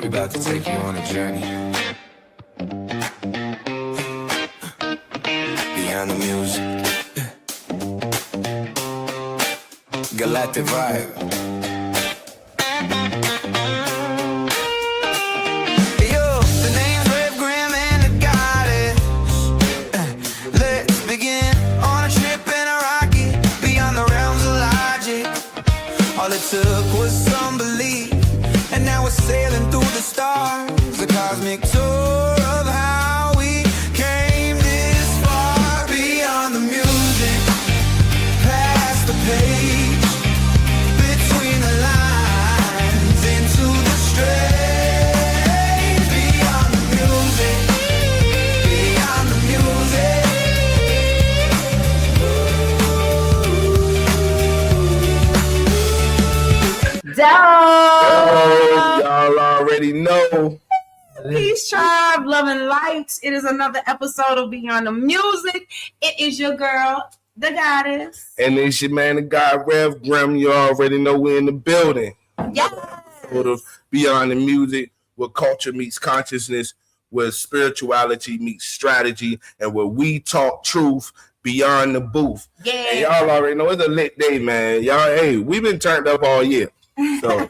about to take you on a journey beyond the music. Galactic vibe. Yo, the name's Rev Grimm and the goddess. Let's begin on a trip in a rocket beyond the realms of logic. All it took was some belief, and now we're sailing through the stars. The cosmic tour of how we came this far. Beyond the music, past the page, between the lines, into the strange. Beyond the music, beyond the music. Y'all already know. Peace, tribe, love and light. It is another episode of Beyond the Music. It is your girl, the goddess. And it's your man, the God, Rev Grimm. You already know we're in the building. Yes. Sort of Beyond the Music, where culture meets consciousness, where spirituality meets strategy, and where we talk truth beyond the booth. Yeah. And y'all already know it's a lit day, man. Y'all, hey, we've been turned up all year. So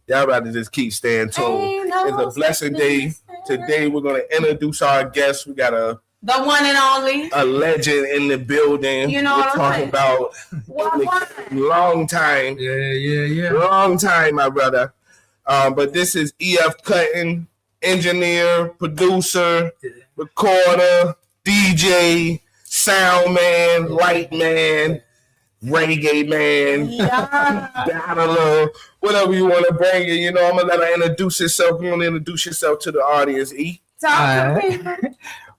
y'all about to just keep staying tuned. It's a blessed day. Today we're going to introduce our guest. We got the one and only, a legend in the building. You know we're what I'm talking about long time. Yeah. Long time, my brother. But this is EF Cutting, engineer, producer, recorder, DJ, sound man, light man, reggae man, battler, whatever you want to bring in. You know, I'm going to let her introduce herself. You want to introduce yourself to the audience, E?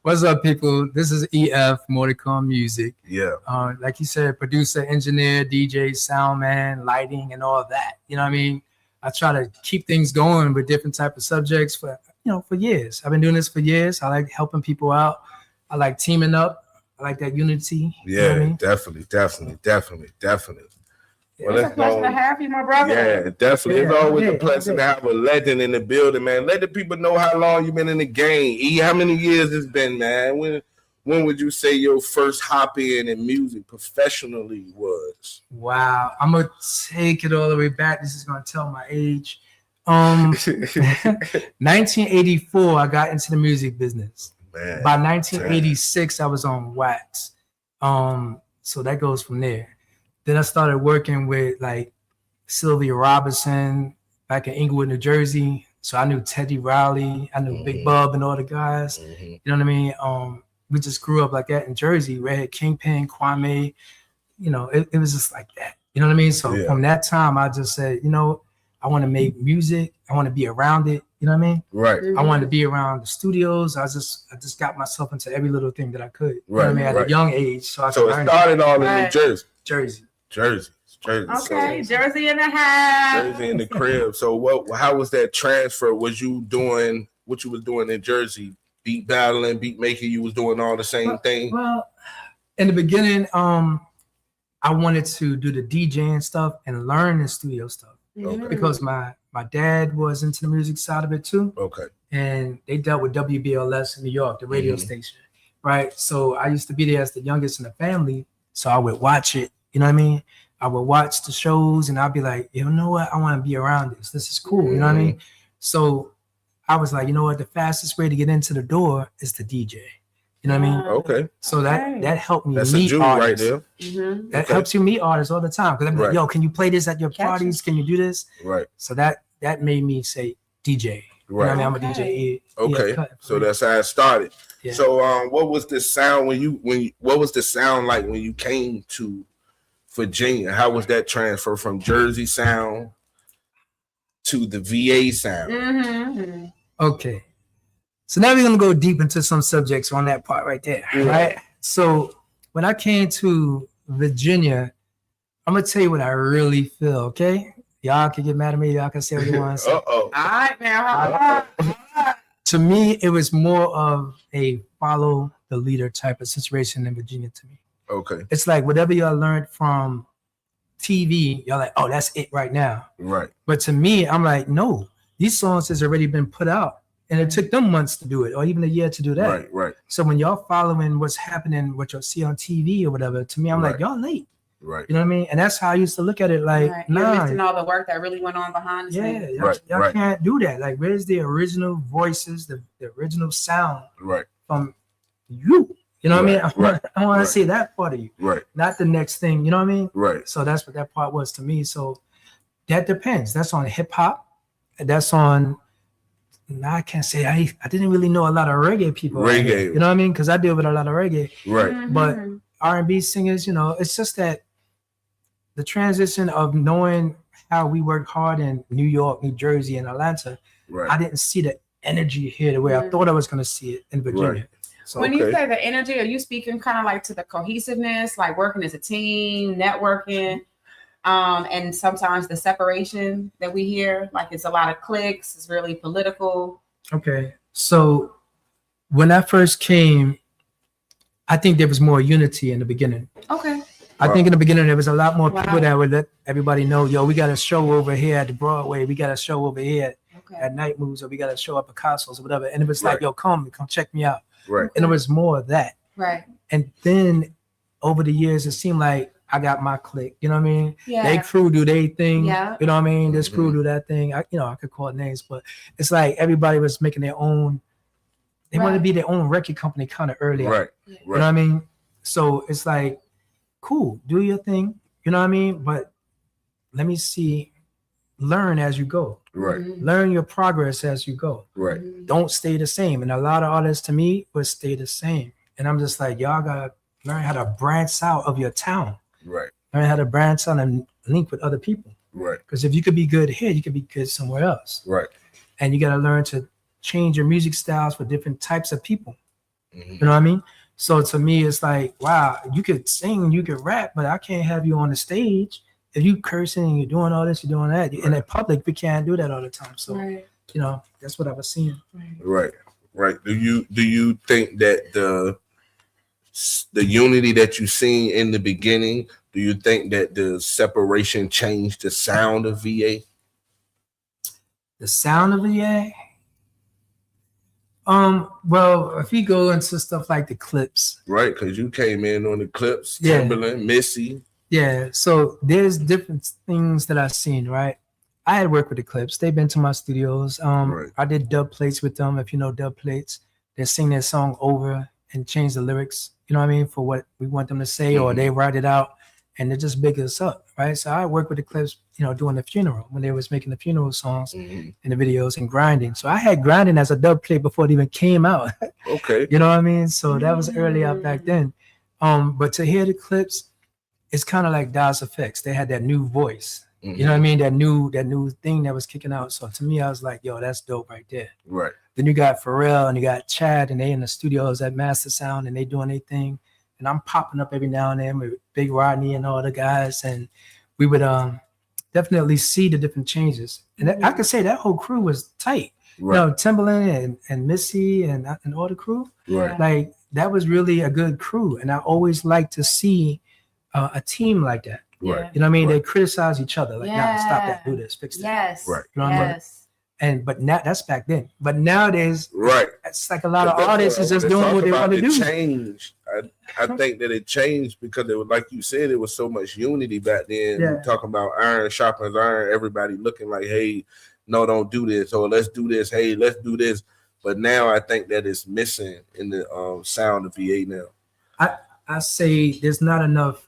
What's up, people? This is EF Morticom Music. Yeah. Like you said, producer, engineer, DJ, sound man, lighting, and all that. You know what I mean? I try to keep things going with different type of subjects for years. I've been doing this for years. I like helping people out. I like teaming up. I like that unity. Yeah, you know what I mean? definitely. Well, it's a pleasure to have you, my brother. Yeah, definitely. It's always a pleasure to have a legend in the building, man. Let the people know how long you've been in the game. E, how many years it's been, man? When would you say your first hop in music professionally was? Wow. I'm going to take it all the way back. This is going to tell my age. 1984, I got into the music business. Man, by 1986, I was on wax. So that goes from there. Then I started working with like Sylvia Robinson back in Inglewood, New Jersey. So I knew Teddy Riley, I knew Big Bub and all the guys. You know what I mean? We just grew up like that in Jersey. Red Kingpin, Kwame, you know, it was just like that. You know what I mean? So from that time, I just said, you know, I want to make music. I want to be around it. You know what I mean? Right. I wanted to be around the studios. I just got myself into every little thing that I could. You know what I mean? At a young age. So it started all in New Jersey. Jersey. Okay, so, Jersey in the house. Jersey in the crib. So how was that transfer? Was you doing what you was doing in Jersey? Beat battling, beat making, you was doing all the same thing? Well, in the beginning, I wanted to do the DJing stuff and learn the studio stuff. Okay. Because my dad was into the music side of it too. Okay. And they dealt with WBLS in New York, the radio station. Right. So I used to be there as the youngest in the family. So I would watch it. You know what I mean? I would watch the shows and I'd be like, you know what? I want to be around this. This is cool. You know what I mean? So I was like, you know what? The fastest way to get into the door is to DJ. You know what I mean? Okay. So that helped me That's meet a artists. right there. That helps you meet artists all the time. Because I'm like, yo, can you play this at your parties? Can you do this? Right. So that made me say DJ. Right. You know what I mean? I'm a DJ. Okay. So that's how it started. Yeah. So what was the sound what was the sound like when you came to Virginia? How was that transfer from Jersey sound to the VA sound? Okay. So now we're going to go deep into some subjects on that part right there, right? So when I came to Virginia, I'm going to tell you what I really feel, okay? Y'all can get mad at me. Y'all can say what you want to say. All right, man. To me, it was more of a follow the leader type of situation in Virginia to me. Okay. It's like whatever y'all learned from TV, y'all like, oh, that's it right now. Right. But to me, I'm like, no, these songs has already been put out, and it took them months to do it, or even a year to do that. Right. So when y'all following what's happening, what you'll see on TV or whatever, to me, I'm like, y'all late. Right. You know what I mean? And that's how I used to look at it. Like, You're missing all the work that really went on behind the scenes. Y'all can't do that. Like, where's the original voices, the original sound from you? You know what I mean? I want to see that part of you, not the next thing. You know what I mean? Right. So that's what that part was to me. So that depends. That's on hip hop. That's on. Now I can't say I didn't really know a lot of reggae people. Reggae. You know what I mean? Because I deal with a lot of reggae. Right. Mm-hmm. But R&B singers, you know, it's just that the transition of knowing how we work hard in New York, New Jersey, and Atlanta. I didn't see the energy here the way I thought I was going to see it in Virginia. So, when you say the energy, are you speaking kind of like to the cohesiveness, like working as a team, networking, and sometimes the separation that we hear, like it's a lot of cliques, it's really political. Okay. So when I first came, I think there was more unity in the beginning. Okay. I think in the beginning there was a lot more people that would let everybody know, yo, we got a show over here at the Broadway, we got a show over here at Night Moves, or we got a show up at Castles or whatever. And it was like, yo, come check me out. Right. And it was more of that. Right. And then over the years, it seemed like I got my clique. You know what I mean? Yeah. They crew do their thing. Yeah. You know what I mean? This crew do that thing. I could call it names, but it's like everybody was making their own. They wanted to be their own record company kind of early. Right. You know what I mean? So it's like, cool, do your thing. You know what I mean? But let me see, learn as you go. Right. Learn your progress as you go. Right. Don't stay the same. And a lot of artists to me would stay the same. And I'm just like, y'all gotta learn how to branch out of your town. Right. Learn how to branch out and link with other people. Right. Because if you could be good here, you could be good somewhere else. Right. And you gotta learn to change your music styles for different types of people. You know what I mean? So to me, it's like, wow, you could sing, you could rap, but I can't have you on the stage. If you cursing and you're doing all this, you're doing that. In the public, we can't do that all the time. So, you know, that's what I was seeing. Right. Do you think that the unity that you seen in the beginning, do you think that the separation changed the sound of VA? The sound of VA? Well, if you go into stuff like the Clips. Right, because you came in on the Clips, Timberland, Missy. Yeah, so there's different things that I've seen, right? I had worked with the Clips. They've been to my studios. I did dub plates with them. If you know dub plates, they sing their song over and change the lyrics, you know what I mean, for what we want them to say, or they write it out and they just big us up, right? So I worked with the Clips, you know, doing the funeral, when they was making the funeral songs in the videos and grinding. So I had grinding as a dub plate before it even came out. Okay. You know what I mean? So that was early up back then. But to hear the Clips, it's kind of like Das Effects. They had that new voice. You know what I mean? That new thing that was kicking out. So to me, I was like, yo, that's dope right there. Right. Then you got Pharrell and you got Chad, and they in the studios at Master Sound, and they doing their thing. And I'm popping up every now and then with Big Rodney and all the guys, and we would definitely see the different changes. And I could say that whole crew was tight. Right. You know, Timberland and Missy and all the crew. Right. Like that was really a good crew, and I always like to see a team like that. Right. You know what I mean? They criticize each other. Like, nah, stop that, do this, fix that. Yes. Right. You know what I mean? But now that's back then. But nowadays, it's like a lot of artists is just doing what they want to do. Change. I think that it changed because it was, like you said, it was so much unity back then. We're talking about iron sharpens iron, everybody looking like, hey, no, don't do this, or let's do this, hey, let's do this. But now I think that it's missing in the sound of VA now. I say there's not enough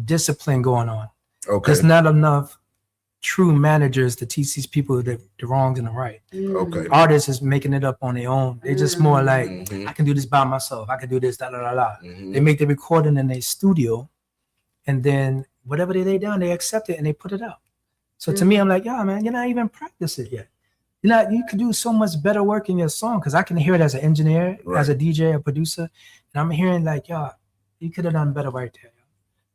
discipline going on. Okay. There's not enough true managers to teach these people the wrongs and the right. Okay. Artists is making it up on their own. They just more like, I can do this by myself. I can do this, They make the recording in their studio, and then whatever they lay down, they accept it and they put it out. So to me, I'm like, yeah, man, you're not even practicing yet. You could do so much better work in your song, because I can hear it as an engineer, as a DJ, a producer, and I'm hearing like, yeah, you could have done better right there.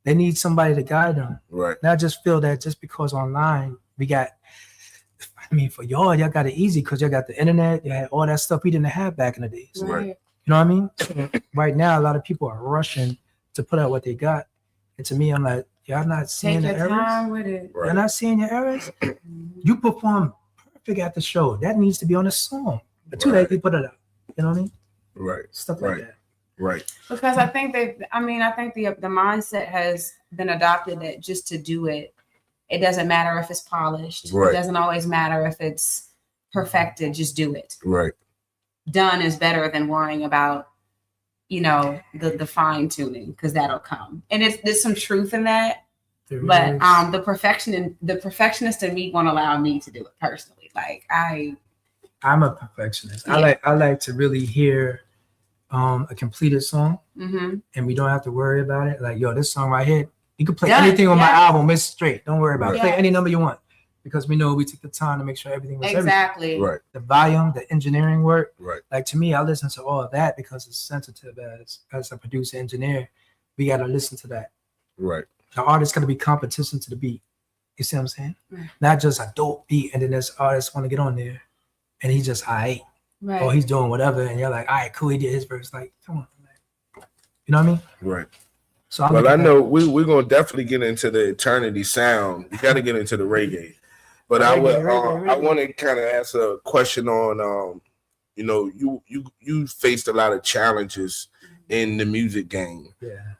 They need somebody to guide them. Right. And I just feel that just because online we got, for y'all got it easy because y'all got the internet, you had all that stuff we didn't have back in the days. Right. You know what I mean? Right now, a lot of people are rushing to put out what they got. And to me, I'm like, y'all not seeing the errors? Take your time with it. You're not seeing your errors? You perform figure out the show. That needs to be on a song. But too late, you put it up. You know what I mean? Right. Stuff like that. Right. Because I think the mindset has been adopted that just to do it, it doesn't matter if it's polished. Right. It doesn't always matter if it's perfected. Just do it. Right. Done is better than worrying about, the fine tuning, because that'll come. And there's some truth in that. But the perfectionist in me won't allow me to do it personally. Like I'm a perfectionist. Yeah. I like to really hear a completed song, and we don't have to worry about it. Like, yo, this song right here, you can play anything on my album. It's straight. Don't worry about it. Play any number you want, because we know we took the time to make sure everything was exactly everything. Right. The volume, the engineering work. Right. Like, to me, I listen to all of that because it's sensitive as a producer engineer. We got to listen to that. Right. The artist got to be competition to the beat. You see what I'm saying? Right. Not just a dope beat, and then this artist want to get on there, and he just right. or he's doing whatever, and you're like, all right, cool, he did his verse. Like, come on, man. You know what I mean? Right. So I know we're gonna definitely get into the eternity sound. We got to get into the reggae, but I want to kind of ask a question on you faced a lot of challenges in the music game. Yeah.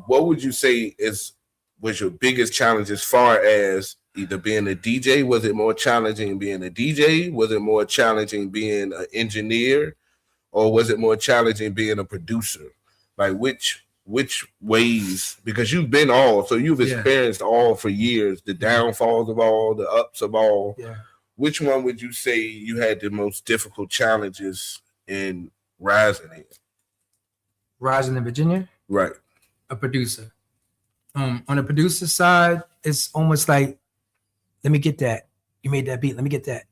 What would you say was your biggest challenge as far as either being a DJ? Was it more challenging being a DJ? Was it more challenging being an engineer? Or was it more challenging being a producer? Like which ways? Because you've been all, so you've experienced all for years, the downfalls of all, the ups of all. Yeah. Which one would you say you had the most difficult challenges in rising in? Rising in Virginia? Right. A producer. On the producer side, it's almost like, let me get that. You made that beat. Let me get that.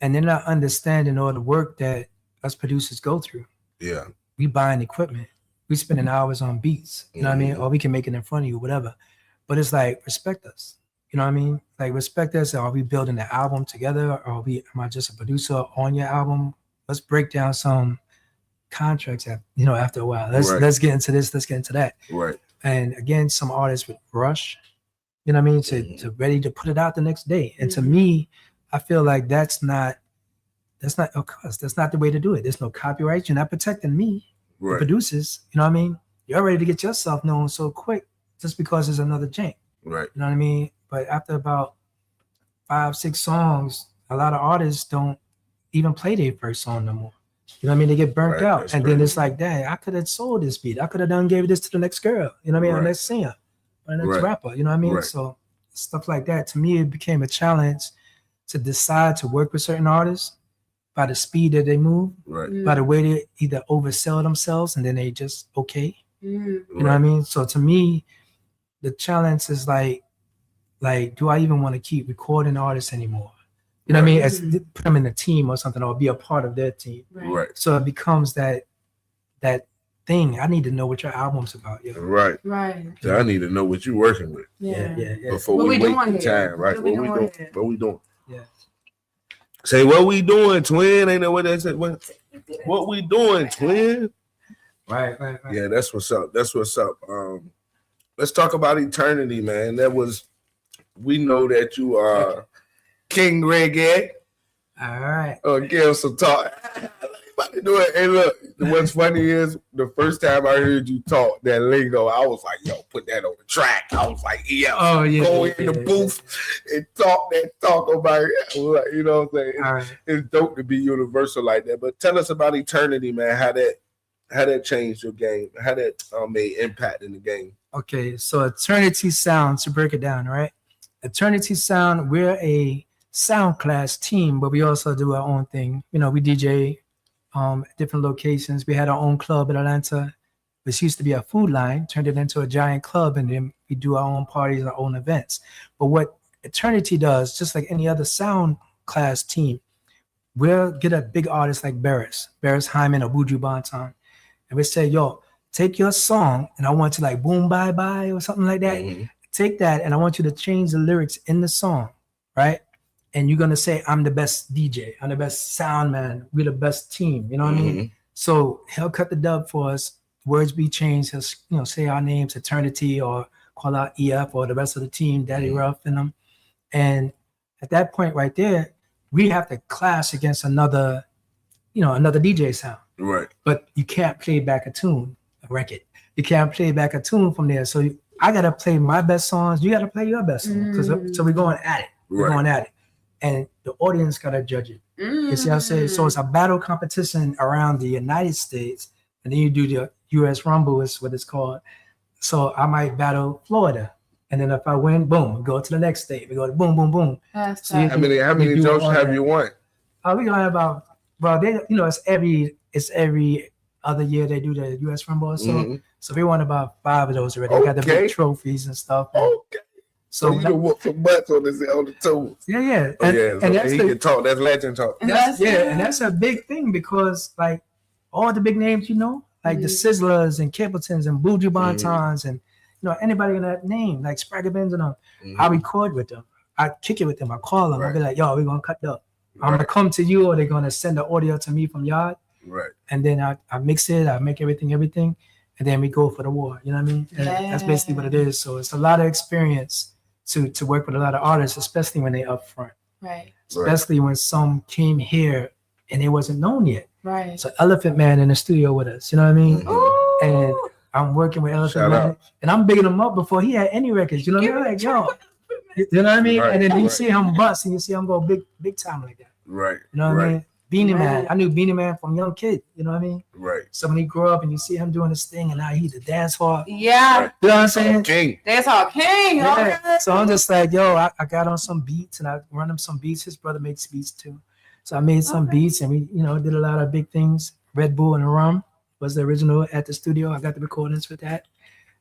And they're not understanding all the work that us producers go through. Yeah. We buying equipment. We spending hours on beats. You know what I mean? Or we can make it in front of you, whatever. But it's like, respect us. You know what I mean? Like, respect us. Are we building the album together? Or am I just a producer on your album? Let's break down some contracts after a while. Let's get into this. Let's get into that. Right. And again, some artists would rush, you know what I mean, to ready to put it out the next day. And to me, I feel like that's not of course, that's not the way to do it. There's no copyright. You're not protecting me, the producers. You know what I mean? You're ready to get yourself known so quick just because there's another jank. Right. You know what I mean? But after about 5-6 songs, a lot of artists don't even play their first song no more. You know what I mean? They get burnt out. That's then it's like, dang, I could have sold this beat. I could have gave this to the next girl. You know what I mean? The next singer, or the next rapper. You know what I mean? Right. So stuff like that. To me, it became a challenge to decide to work with certain artists by the speed that they move, by the way they either oversell themselves and then they just okay. You know what I mean? So to me, the challenge is like, do I even want to keep recording artists anymore? You know what I mean? As put them in a team or something, or be a part of their team. Right. So it becomes that thing. I need to know what your album's about. Yo. Right. So I need to know what you're working with. Yeah. Before what we we waste doing time, here? right? What we doing? Yeah. Say what we doing, twin. Ain't that what they said? What we doing, twin? Right. Yeah, that's what's up. Let's talk about eternity, man. We know that you are King Reggae. All right. Give us some talk. About to do it. Hey, look, what's funny is the first time I heard you talk that lingo, I was like, yo, put that on the track. I was like, go in the booth and talk about it. You know what I'm saying? All right. It's dope to be universal like that. But tell us about eternity, man. How that changed your game? How that made impact in the game? Okay, so Eternity Sound, to break it down, right? Eternity Sound, we're a sound class team, but we also do our own thing. You know, we DJ at different locations. We had our own club in Atlanta, which used to be a food line, turned it into a giant club, and then we do our own parties, our own events. But what Eternity does, just like any other sound class team, we'll get a big artist like Barris Hyman or Buju Banton, and we say, yo, take your song, and I want to like boom bye bye or something like that. Mm-hmm. Take that, and I want you to change the lyrics in the song, right? And you're gonna say, I'm the best DJ, I'm the best sound man, we're the best team. You know what I mean? So he'll cut the dub for us. Words be changed. He'll say our names, Eternity, or call out EF or the rest of the team, Daddy Ruff and them. And at that point right there, we have to clash against another DJ sound. Right. But you can't play back a tune, a record. You can't play back a tune from there. So I gotta play my best songs. You gotta play your best songs. So we're going at it. We're going at it, and the audience gotta judge it. You see what I'm saying? So it's a battle competition around the United States, and then you do the U.S. Rumble is what it's called. So I might battle Florida, and then if I win, boom, we go to the next state. We go to boom, boom, boom. That's how many jokes have you won? We got about it's every other year they do the U.S. Rumble. So we won about 5 of those already. They got the big trophies and stuff. Okay. So you can whoop some butts on the toes. Yeah. And that's he can talk. That's legend talk. And that's a big thing because like all the big names, like the Sizzlers and Capletons and Buju Bantans and anybody in that name, like Spragabins and them, I record with them. I kick it with them. I call them. I'll be like, yo, we're gonna cut up. I'm gonna come to you, or they're gonna send the audio to me from Yard. Right. And then I mix it, I make everything, and then we go for the war. You know what I mean? And that's basically what it is. So it's a lot of experience to work with a lot of artists, especially when they up front. Right. Especially when some came here and they wasn't known yet. Right. So Elephant Man in the studio with us, you know what I mean? And I'm working with Elephant Man, and I'm bigging him up before he had any records. You know what I mean? Like, yo, you know what I mean? Right, and then you see him bust, and you see him go big time like that. Right. You know what I mean? Beanie Man. I knew Beanie Man from young kid. You know what I mean? Right. So when he grew up and you see him doing this thing, and now he's a dance hall. Yeah. Right. You know what I'm saying? King. Dance hall king. Yeah. Okay. So I'm just like, yo, I got on some beats and I run him some beats. His brother makes beats too. So I made some beats and we, did a lot of big things. Red Bull and Rum was the original at the studio. I got the recordings with that.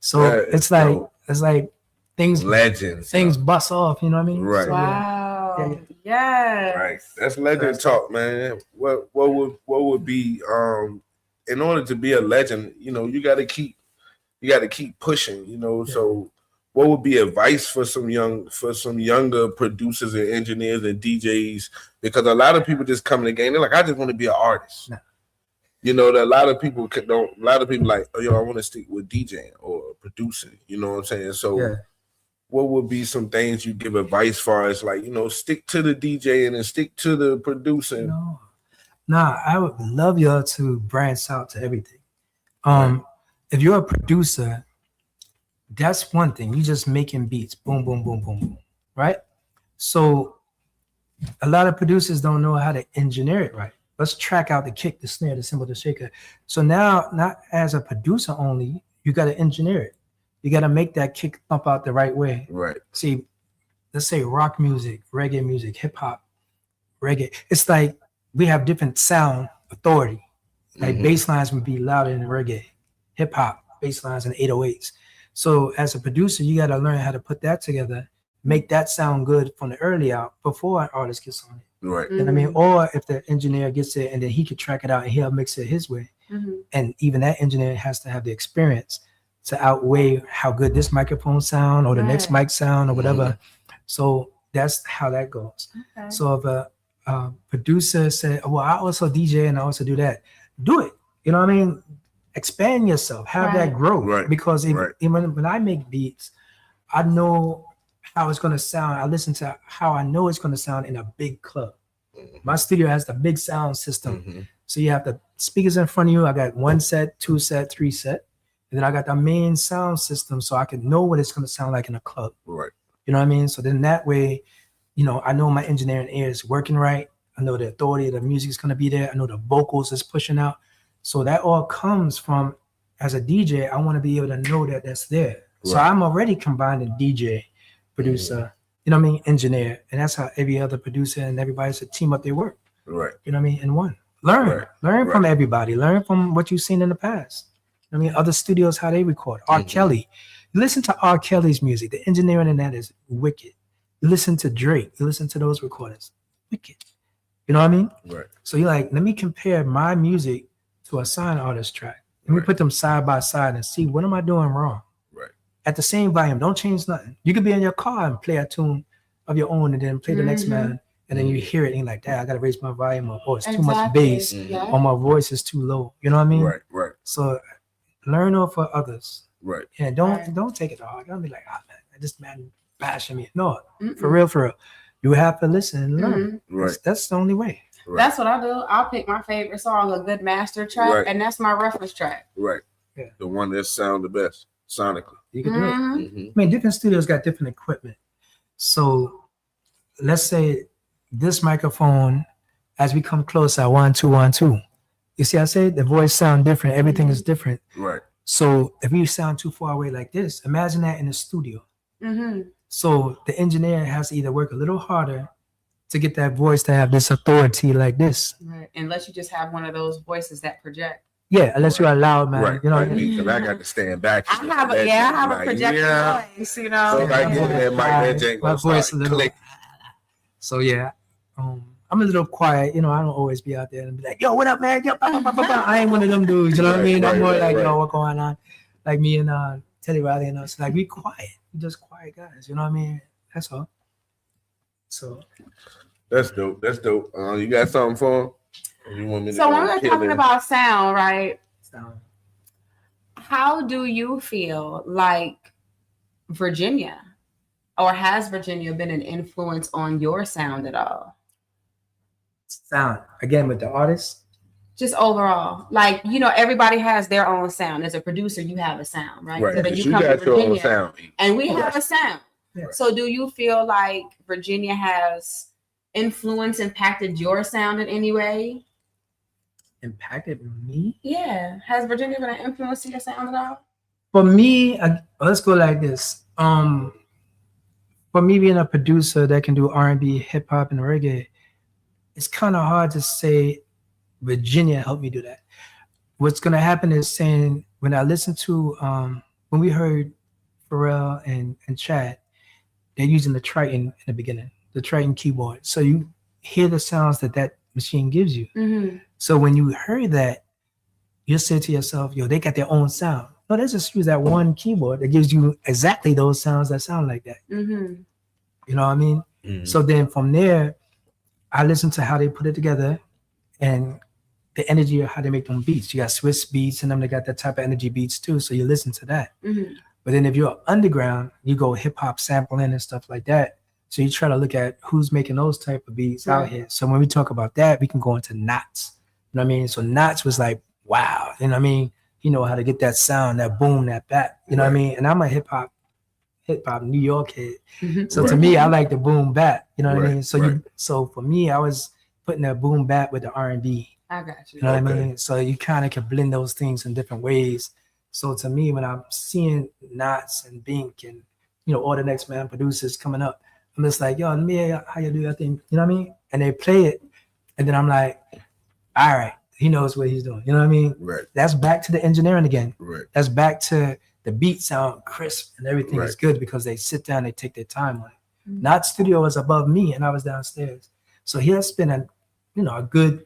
So it's like things legends. Things bust off, you know what I mean? Right. So, Wow. Yeah. Right. That's legend talk, man. What would be in order to be a legend, you gotta keep pushing, So what would be advice for some younger producers and engineers and DJs? Because a lot of people just come in the game, they're like, I just want to be an artist. No. A lot of people like, oh, yo, I want to stick with DJing or producing, you know what I'm saying? So what would be some things you give advice for as like, stick to the DJing and stick to the producing? No, I would love y'all to branch out to everything. If you're a producer, that's one thing. You just making beats, boom, boom, boom, boom, boom, right? So a lot of producers don't know how to engineer it right. Let's track out the kick, the snare, the cymbal, the shaker. So now, not as a producer only, you got to engineer it. You got to make that kick thump out the right way. Right. See, let's say rock music, reggae music, hip hop, reggae. It's like we have different sound authority. Like bass lines would be louder in reggae, hip hop, bass lines and 808s. So as a producer, you got to learn how to put that together, make that sound good from the early out before an artist gets on it. Right. You know what I mean? Or if the engineer gets it and then he could track it out and he'll mix it his way. And even that engineer has to have the experience to outweigh how good this microphone sound or the next mic sound or whatever. So that's how that goes. Okay. So if a producer said, well, I also DJ and I also do that, do it. You know what I mean? Expand yourself, have that growth. Right. Because even when I make beats, I know how it's going to sound. I listen to how I know it's going to sound in a big club. My studio has the big sound system. So you have the speakers in front of you. I got 1 set, 2 set, 3 set. And then I got the main sound system so I can know what it's going to sound like in a club. Right. You know what I mean? So then that way, I know my engineering ear is working right. I know the authority of the music is going to be there. I know the vocals is pushing out. So that all comes from, as a DJ, I want to be able to know that that's there. Right. So I'm already combining DJ, producer, engineer. And that's how every other producer and everybody should team up their work. Right. You know what I mean? In one. Learn from everybody. Learn from what you've seen in the past. Other studios, how they record. R. Kelly. You listen to R. Kelly's music. The engineering in that is wicked. You listen to Drake. You listen to those recordings. Wicked. You know what I mean? Right. So you're like, let me compare my music to a signed artist track. Let me put them side by side and see what am I doing wrong. Right. At the same volume, don't change nothing. You could be in your car and play a tune of your own and then play the next man. And then you hear it and you're like, Dad, I got to raise my volume up. Oh, it's too much bass. Or my voice is too low. You know what I mean? Right. So learn off of others. Right. And don't take it hard. Don't be like, man, this man bashing me. No, for real. You have to listen and learn. Mm-hmm. Right. That's the only way. Right. That's what I do. I'll pick my favorite song, a good master track, Right. and that's my reference track. Right. Yeah. The one that sound the best sonically. You can do it. Mhm. Mm-hmm. I mean, different studios got different equipment. So let's say this microphone, as we come closer, 1 2 1 2. You see, I say the voice sound different. Everything is different. Right. So if you sound too far away like this, imagine that in the studio. Mm-hmm. So the engineer has to either work a little harder to get that voice to have this authority like this. Right. Unless you just have one of those voices that project. Yeah, unless you're a loud man. Right. You know what I Like mean? me, because I got to stand back. I have a Like, projected yeah. voice, you So know. like get that mic, that jank My gonna voice start a little. click. So yeah, I'm a little quiet. You know, I don't always be out there and be like, "Yo, what up, man? Yo, bah, bah, bah, bah, bah." I ain't one of them dudes. You know what I mean? I'm more like, "Yo, what going on?" Like me and Teddy Riley and us. Like we quiet. We just quiet guys. You know what I mean? That's all. So That's dope. That's dope. You got something for him? Or you want me to So go when we're kill talking him? about sound, right? sound. How do you feel like Virginia, or has Virginia been an influence on your sound at all? Sound again with the artist. Just overall, like, you know, everybody has their own sound. As a producer, you have a sound, right? Right. So then 'cause you you come to got your own Virginia, sound. and we have a sound. Yeah. So do you feel like Virginia has impacted your sound in any way? Impacted me. Yeah. Has Virginia been an influence to your sound at all? For me, let's go like this. For me being a producer that can do R&B, hip hop, and reggae, it's kind of hard to say Virginia helped me do that. What's gonna happen is saying when I listen to when we heard Pharrell and Chad, they're using the Triton in the beginning, the Triton keyboard. So you hear the sounds that machine gives you. Mm-hmm. So when you heard that, you say to yourself, yo, they got their own sound. No, they just use that one keyboard that gives you exactly those sounds that sound like that. Mm-hmm. You know what I mean? Mhm. So then from there, I listen to how they put it together and the energy of how they make them beats. You got Swiss beats and them, they got that type of energy beats too. So you listen to that. Mm-hmm. But then if you're underground, you go hip hop sampling and stuff like that. So you try to look at who's making those type of beats out Right. here. So when we talk about that, we can go into Knots. You know what I mean? So Knots was like, wow. You know what I mean? You know how to get that sound, that boom, that bap. You know what I mean? And I'm a hip hop New York head. Mm-hmm. So to Right. me, I like the boom bap. You know what I Right, mean? So right. so for me, I was putting that boom bap with the R&B. I got you. You know what I Okay. mean? So you kind of can blend those things in different ways. So to me, when I'm seeing Knots and Bink and, you know, all the Next Man producers coming up, I'm just like, yo, let me hear how you do your thing. You know what I mean? And they play it. And then I'm like, all right, he knows what he's doing. You know what I mean? Right. That's back to the engineering again. Right. That's back to the beat sound crisp and everything is Right. good because they sit down, they take their time on it. Mhm. Not studio was above me and I was downstairs. So he'll spend a good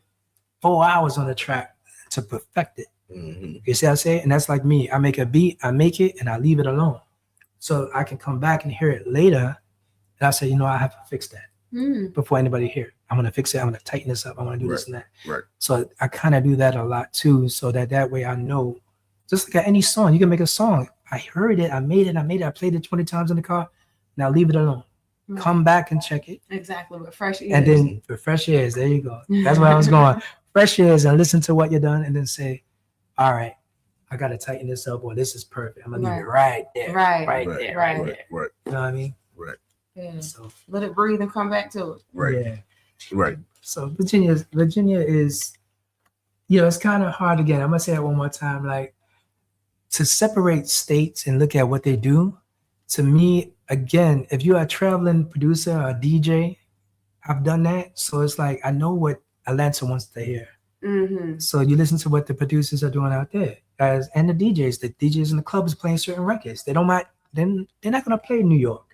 4 hours on the track to perfect it. Mm-hmm. You see what I say? And that's like me. I make a beat, I make it, and I leave it alone. So I can come back and hear it later. And I say, you know, I have to fix that Mm. before anybody hear it. I'm gonna fix it. I'm gonna tighten this up. I want to do this and that. Right. So I kind of do that a lot too, so that way I know. Just like any song, you can make a song. I heard it, I made it. I played it 20 times in the car. Now leave it alone. Right. Come back and check it, Exactly. With fresh ears. and then for fresh ears, there you go. That's where I was going. Fresh ears, and listen to what you're done, and then say, all right, I gotta tighten this up, or this is perfect. I'm gonna leave it right there, Right. right Right. there, Right. right Right. there. Right. You know what I mean? Right. Yeah. So Let it breathe and come back to it. Right. yeah. Right. So Virginia is, you know, it's kind of hard again. I'm gonna say it one more time. Like to separate states and look at what they do. To me, again, if you're a traveling producer or DJ, I've done that. So it's like I know what Atlanta wants to hear. Mm-hmm. So you listen to what the producers are doing out there, guys, and the DJs. The DJs in the clubs playing certain records. They don't mind. Then they're not gonna play New York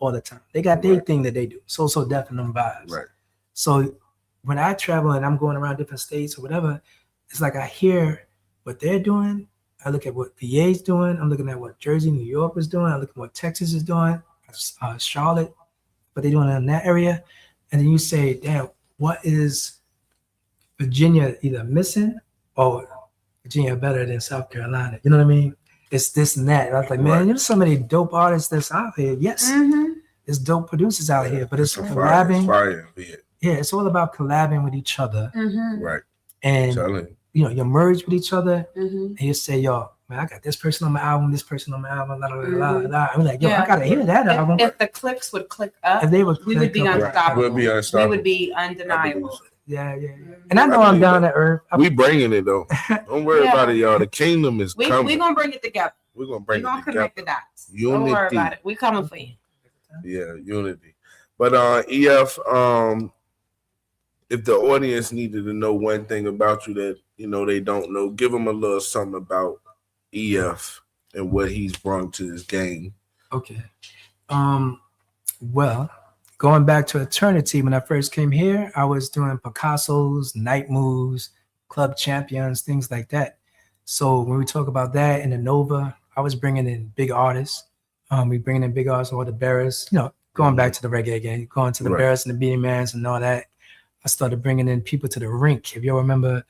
all the time. They got their Right. thing that they do. So deaf and them vibes. Right. So when I travel and I'm going around different states or whatever, it's like I hear what they're doing. I look at what PA's doing. I'm looking at what Jersey, New York was doing. I look at what Texas is doing, Charlotte, what they're doing in that area. And then you say, damn, what is Virginia either missing or Virginia better than South Carolina? You know what I mean? It's this and that. And I was like, man, Right. there's so many dope artists that's out here. Yes. Mm-hmm. There's dope producers out here, but it's some collabing. fire, yeah. Yeah, it's all about collabing with each other. Right. And Telling. you merge with each other Mm-hmm. and you say, yo, man, I got this person on my album, this person on my album, blah, blah, blah, blah, blah. I'm like, yo, I gotta hear that album. If the clicks would click up, If they would we would be click up, unstoppable. We'll be unstoppable. We would be undeniable. Yeah. And I know I'm down to earth. We bringing it though. Don't worry about it, y'all. The kingdom is coming. We're gonna bring it together. We're gonna bring We're gonna it together. connect the dots. Unity. Don't worry about it. We coming for you. Yeah, unity. But EF, if the audience needed to know one thing about you that they don't know, give them a little something about EF and what he's brought to this game. Okay. Well, going back to eternity, when I first came here, I was doing Picasso's, Night Moves, Club Champions, things like that. So when we talk about that in the Nova, I was bringing in big artists. We bringing in big artists, all the Bearers, going back to the reggae again, going to the Bearers and the Beanie Mans and all that. I started bringing in people to the rink. If you remember,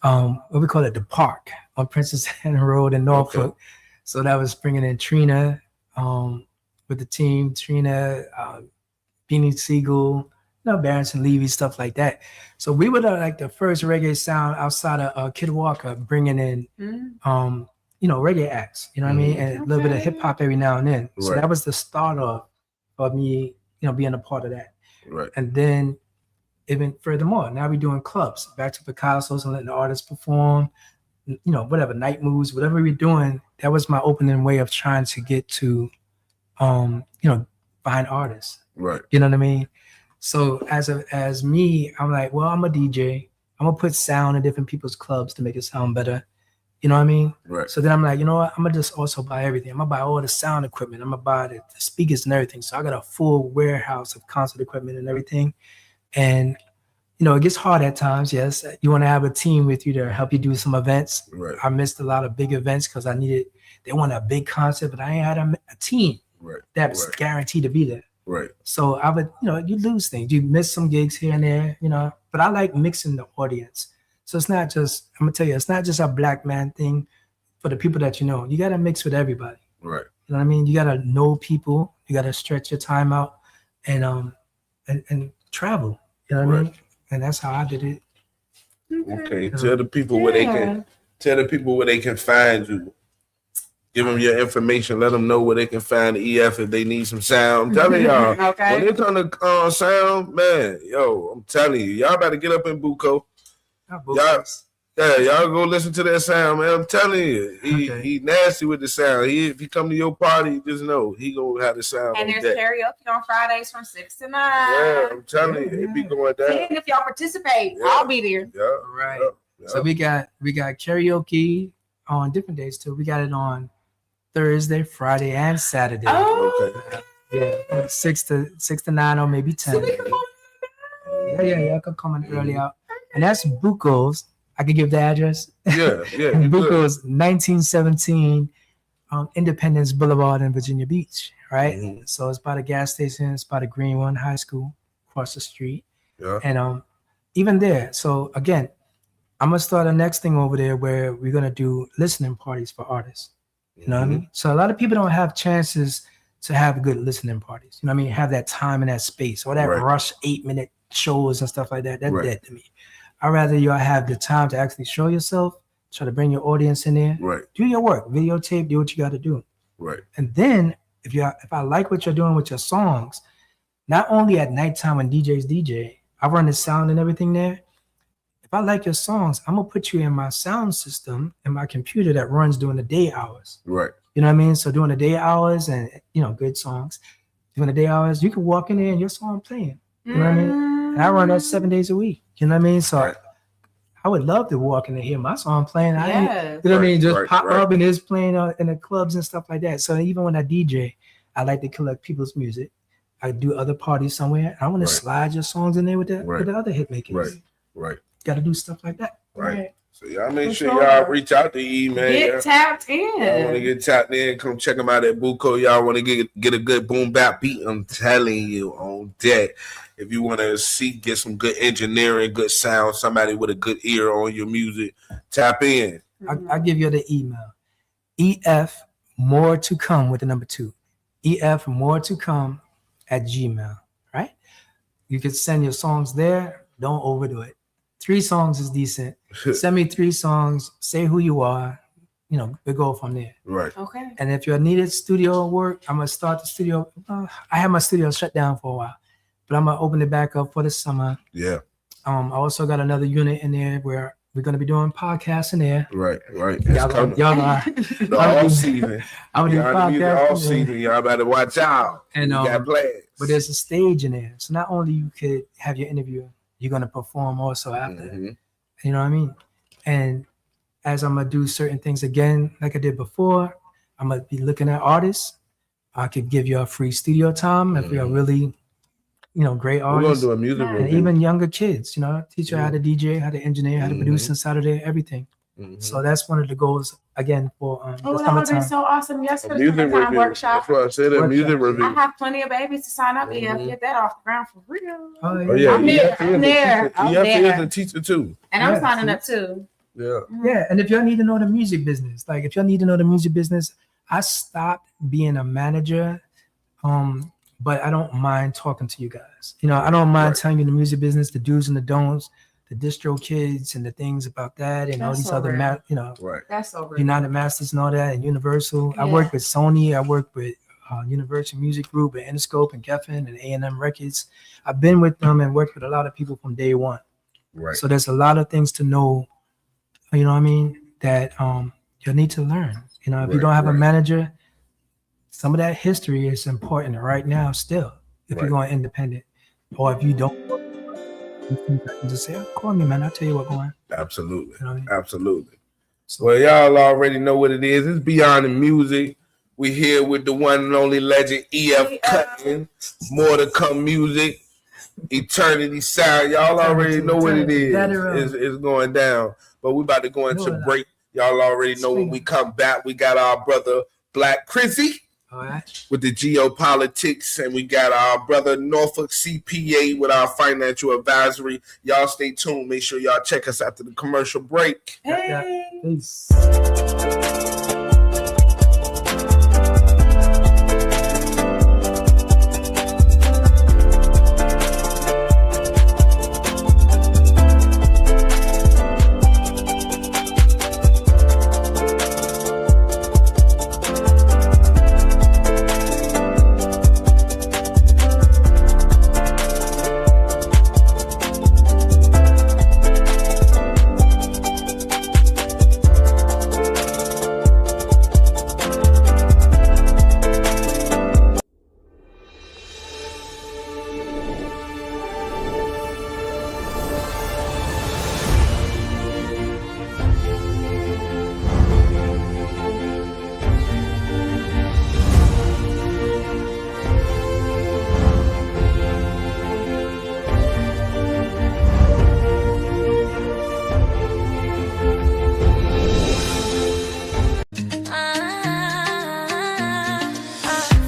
what we call it, the park on Princess Anne Road in Norfolk. Okay. So that was bringing in Trina with the team, Beanie Siegel, Barrington Levy, stuff like that. So we were like the first reggae sound outside of Kid Walker, bringing in, reggae acts, you know what I mean? And a little bit of hip hop every now and then. So that was the start of me, being a part of that. Right. And then even furthermore, now we're doing clubs, back to Picasso's and letting the artists perform, whatever, Night Moves, whatever we're doing. That was my opening way of trying to get to, find artists. Right. You know what I mean? So as me, I'm like, well, I'm a DJ. I'm gonna put sound in different people's clubs to make it sound better. You know what I mean? Right. So then I'm like, you know what? I'm gonna just also buy everything. I'm gonna buy all the sound equipment. I'm gonna buy the speakers and everything. So I got a full warehouse of concert equipment and everything. And it gets hard at times. Yes, you want to have a team with you to help you do some events. Right. I missed a lot of big events because they wanted a big concert, but I ain't had a team that's guaranteed to be there. Right. So I would, you lose things. You miss some gigs here and there, but I like mixing the audience. So it's not just, I'm gonna tell you, it's not just a black man thing for the people that you got to mix with everybody. Right. You know what I mean? You got to know people. You got to stretch your time out and travel. You know what I mean? And that's how I did it. Okay. Tell the people where they can find you. Give them your information. Let them know where they can find the EF if they need some sound. I'm telling y'all, when they come to sound, man, I'm telling you, y'all better get up in Buco. Y'all go listen to that sound, man. I'm telling you, he nasty with the sound. If he come to your party, just know he gonna have the sound. And there's karaoke on Fridays from 6 to 9. Yeah, I'm telling you, it be going down. And if y'all participate, I'll be there. Yeah, right. Yeah. So we got karaoke on different days too. We got it on Thursday, Friday, and Saturday. Oh, okay. Yeah, 6 to 9 or maybe 10. Yeah. I could come in early out, and that's Buco's. I could give the address. Yeah. Buco's 1917 Independence Boulevard in Virginia Beach, right? Mm-hmm. So it's by the gas station. It's by the Green One High School across the street. Yeah. And even there. So again, I'm gonna start a next thing over there where we're gonna do listening parties for artists. You know what I mean? So a lot of people don't have chances to have good listening parties. You know what I mean? Have that time and that space or that rush 8-minute shows and stuff like that. That's dead to me. I'd rather y'all have the time to actually show yourself, try to bring your audience in there. Right. Do your work, videotape, do what you got to do. Right. And then if I like what you're doing with your songs, not only at nighttime when DJs DJ, I run the sound and everything there. If I like your songs, I'm gonna put you in my sound system in my computer that runs during the day hours. Right. You know what I mean? So during the day hours and good songs, during the day hours, you can walk in there and your song playing. You know what I mean? And I run that 7 days a week. You know what I mean? So I would love to walk in and hear my song playing. You know what I mean? Just pop up and it's playing in the clubs and stuff like that. So even when I DJ, I like to collect people's music. I do other parties somewhere. I want to slide your songs in there with the other hit makers. Right. Got to do stuff like that. Right. So y'all make sure y'all reach out to E, man. Get tapped in. Y'all want to get tapped in? Come check them out at Buco. Y'all want to get a good boom bap beat? I'm telling you, on deck. If you want to get some good engineering, good sound, somebody with a good ear on your music, tap in. I'll give you the email. EF more to come with the number 2. EF more to come gmail, right? You could send your songs there. Don't overdo it. 3 songs is decent. Send me 3 songs. Say who you are. You know, we go from there. Right. Okay. And if you needed studio work, I'm gonna start the studio. I had my studio shut down for a while, but I'm gonna open it back up for the summer. Yeah. I also got another unit in there where we're gonna be doing podcasts in there. Right. Y'all are. The all season. I'm doing Y'all need the podcasts. all season. Y'all better watch out. And you got plans. but there's a stage in there, so not only you could have your interview, you're gonna perform also after. Mhm. You know what I mean? And as I'm gonna do certain things again, like I did before, I'm gonna be looking at artists. I could give you a free studio time if you're really, great We're gonna artists. do a music And And review. even younger kids, teach you how to DJ, how to engineer, how to produce inside of there, everything. Mhm. So that's one of the goals again for Oh, the that would be summertime. so awesome. Yes, A for the music summertime review. workshop. That's what I said. A Workshop. music I review. have plenty of babies to sign up. Yeah, Mhm. get that off the ground for real. Oh, Oh yeah, I'm there. EF I'm there. is I'm a there. teacher too. And I'm Yeah, signing see? up too. Yeah. Yeah, and if y'all need to know the music business, like if y'all need to know the music business, I stopped being a manager, but I don't mind talking to you guys. I don't mind Right. telling you the music business, the do's and the don'ts, the distro kids and the things about that, and all That's these so other, real. Right. That's so real. United Masters and all that, and Universal. I Yeah. work with Sony. I work with Universal Music Group and Interscope and Geffen and A&M Records. I've been with them and worked with a lot of people from day one. Right. So there's a lot of things to know, you know what I mean, that you'll need to learn. If you Right, don't have a right. manager, some of that history is important right now still, if Right. you're going independent. Or if you don't, you can just say, call me, man. I'll tell you what's going on. Absolutely. You know what I mean? Absolutely. So, Well, y'all already know what it is. It's Beyond the Music. We here with the one and only legend EF Cutting. More to come music. Eternity Sound. Y'all already know what it is. It's going down. But we about to go into break. Y'all already know when we come back, we got our brother Black Chrissy all right. with the geopolitics, and we got our brother Norfolk CPA with our financial advisory. Y'all stay tuned. Make sure y'all check us after the commercial break. Hey. Peace.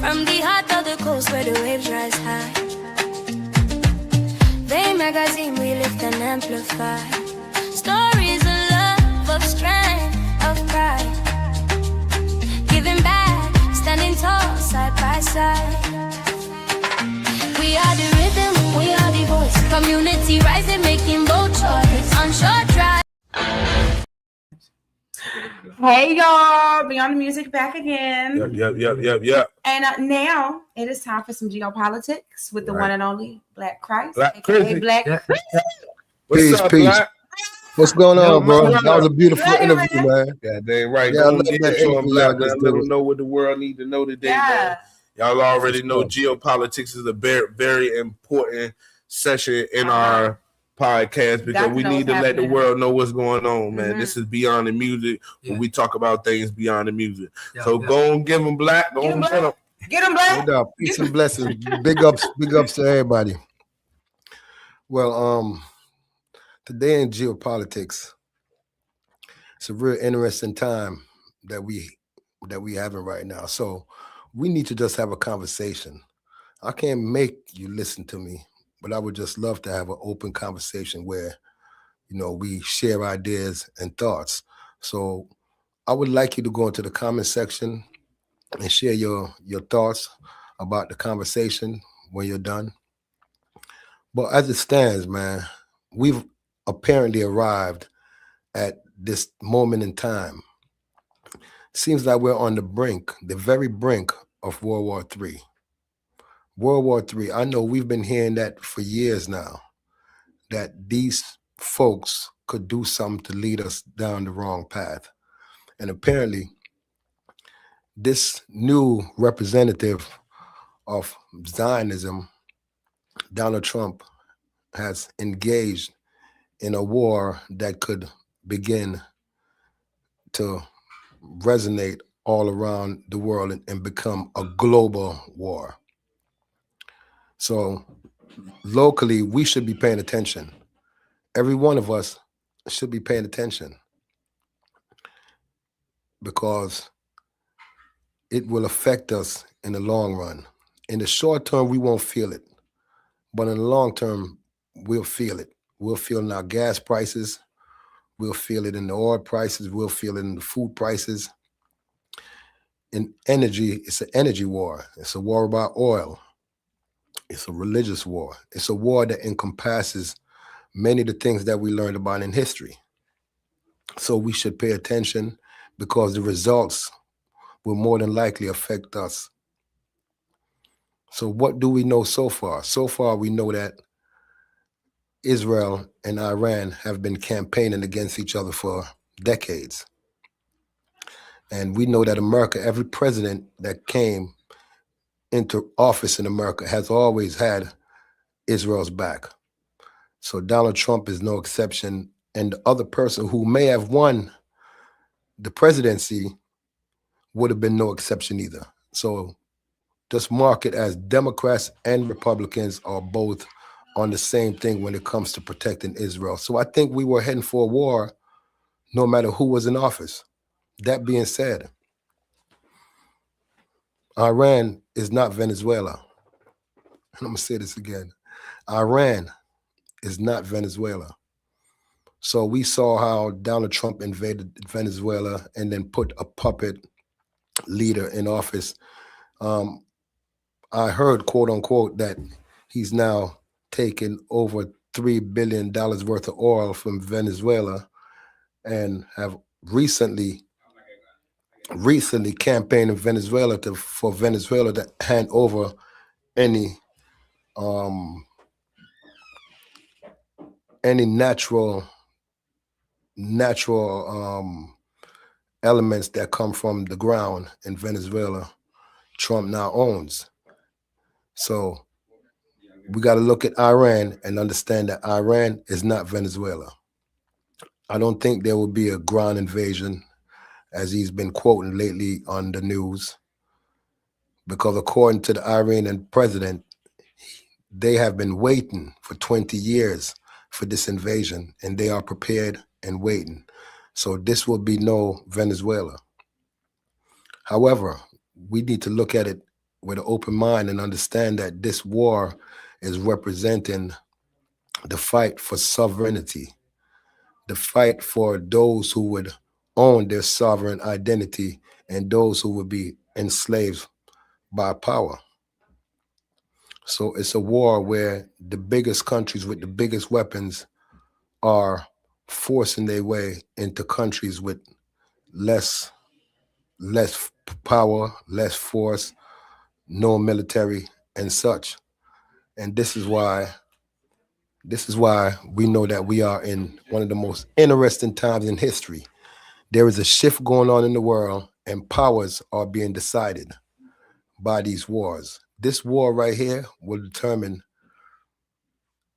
From the heart of the coast where the waves rise high, they magazine we lift and amplify. Stories of love, of strength, of pride. Giving back, standing tall side by side. We are the rhythm, we are the voice. Community rising, making bold choice. On short drive. Hey y'all, Beyond the Music back again. Yep. And now it is time for some geopolitics with the Right. one and only Black Christ, Black aka Chrissy. Black Yeah. Christ. What's Peace, up, peace. Black? What's going Yo, on, bro? man. That was a beautiful Right, interview, man. Yeah, dang right. Yeah, I Go love and get that it to 'em, interview Black, y'all just man. Let did. them know what the world need to know today, man. Yeah. Y'all already know For geopolitics is a very, very important session in our podcast because Got to we know need to what's let the happening. world know what's going on, man. Mhm. This is Beyond the Music when Yeah. we talk about things beyond the music. Yeah, So yeah. go and give them Black. Go Get 'em, and Black. shut up. Get him, Black. What up? Peace and blessings. Big ups to everybody. Well, today in geopolitics, it's a real interesting time that we having right now. So we need to just have a conversation. I can't make you listen to me, but I would just love to have an open conversation where, we share ideas and thoughts. So I would like you to go into the comment section and share your thoughts about the conversation when you're done. But as it stands, man, we've apparently arrived at this moment in time. Seems like we're on the brink, the very brink of World War III. World War III, I know we've been hearing that for years now, that these folks could do something to lead us down the wrong path. And apparently, this new representative of Zionism, Donald Trump, has engaged in a war that could begin to resonate all around the world and become a global war. So locally, we should be paying attention. Every one of us should be paying attention because it will affect us in the long run. In the short term, we won't feel it, but in the long term, we'll feel it. We'll feel it in our gas prices. We'll feel it in the oil prices. We'll feel it in the food prices. In energy, it's an energy war. It's a war about oil. It's a religious war. It's a war that encompasses many of the things that we learned about in history. So we should pay attention because the results will more than likely affect us. So what do we know so far? So far, we know that Israel and Iran have been campaigning against each other for decades. And we know that America, every president that came into office in America has always had Israel's back. So Donald Trump is no exception. And the other person who may have won the presidency would have been no exception either. So just mark it as Democrats and Republicans are both on the same thing when it comes to protecting Israel. So I think we were heading for a war no matter who was in office. That being said, Iran is not Venezuela. And I'm going to say this again. Iran is not Venezuela. So we saw how Donald Trump invaded Venezuela and then put a puppet leader in office. I heard, quote unquote, that he's now taken over $3 billion worth of oil from Venezuela and have recently campaigned in Venezuela for Venezuela to hand over any natural elements that come from the ground in Venezuela. Trump now owns. So we got to look at Iran and understand that Iran is not Venezuela. I don't think there will be a ground invasion, as he's been quoting lately on the news, because according to the Iranian president, they have been waiting for 20 years for this invasion, and they are prepared and waiting. So this will be no Venezuela. However, we need to look at it with an open mind and understand that this war is representing the fight for sovereignty, the fight for those who would own their sovereign identity and those who would be enslaved by power. So it's a war where the biggest countries with the biggest weapons are forcing their way into countries with less power, less force, no military and such. And this is why we know that we are in one of the most interesting times in history. There is a shift going on in the world, and powers are being decided by these wars. This war right here will determine